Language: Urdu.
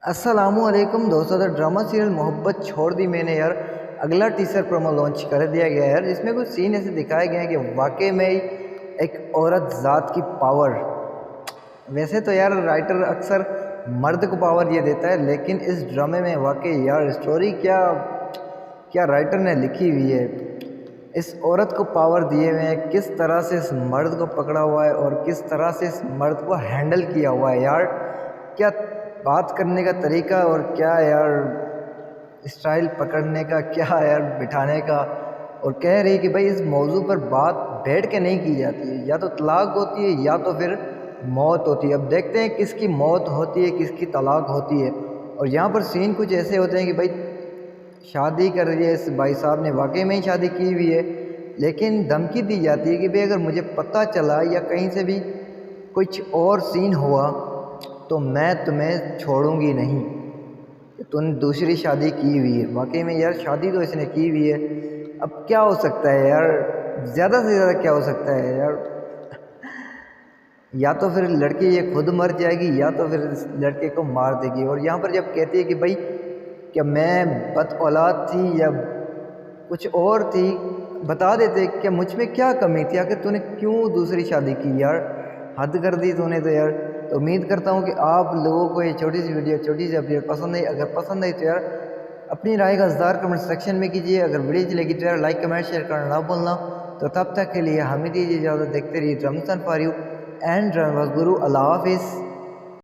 السلام علیکم دوستوں، تو ڈرامہ سیریل محبت چھوڑ دی میں نے یار اگلا ٹیسر پرومو لانچ کر دیا گیا ہے یار، جس میں کچھ سین ایسے دکھائے گئے ہیں کہ واقعی میں ایک عورت ذات کی پاور. ویسے تو یار رائٹر اکثر مرد کو پاور یہ دیتا ہے، لیکن اس ڈرامے میں واقعی یار اسٹوری کیا رائٹر نے لکھی ہوئی ہے. اس عورت کو پاور دیے ہوئے ہیں، کس طرح سے اس مرد کو پکڑا ہوا ہے اور کس طرح سے اس مرد کو ہینڈل کیا ہوا ہے یار. کیا بات کرنے کا طریقہ اور کیا یار اسٹائل پکڑنے کا، کیا یار بٹھانے کا. اور کہہ رہی کہ بھائی اس موضوع پر بات بیٹھ کے نہیں کی جاتی ہے، یا تو طلاق ہوتی ہے یا تو پھر موت ہوتی ہے. اب دیکھتے ہیں کس کی موت ہوتی ہے کس کی طلاق ہوتی ہے. اور یہاں پر سین کچھ ایسے ہوتے ہیں کہ بھائی شادی کر رہی ہے، اس بھائی صاحب نے واقعی میں ہی شادی کی ہوئی ہے، لیکن دھمکی دی جاتی ہے کہ بھائی اگر مجھے پتہ چلا یا کہیں سے بھی کچھ اور سین ہوا تو میں تمہیں چھوڑوں گی نہیں، کہ تم نے دوسری شادی کی ہوئی ہے. واقعی میں یار شادی تو اس نے کی ہوئی ہے. اب کیا ہو سکتا ہے یار، زیادہ سے زیادہ کیا ہو سکتا ہے یار. یا تو پھر لڑکی یہ خود مر جائے گی یا تو پھر اس لڑکے کو مار دے گی. اور یہاں پر جب کہتی ہے کہ بھائی کیا میں بد اولاد تھی یا کچھ اور تھی، بتا دیتے کہ مجھ میں کیا کمی تھی، آخر تو نے کیوں دوسری شادی کی یار، حد کر دی تو نے تو یار. تو امید کرتا ہوں کہ آپ لوگوں کو یہ چھوٹی سی ویڈیو چھوٹی سی اپڈیٹ پسند آئی. اگر پسند آئی تو یار اپنی رائے کا اظہار کمنٹ سیکشن میں کیجیے. اگر ویڈیو چلے گی تو یار لائک کمنٹ شیئر کرنا نہ بھولنا. تو تب تک کے لیے ہمیں دیجیے اجازت، دیکھتے رہیے Dramas for You and Dramas Guru. اللہ حافظ.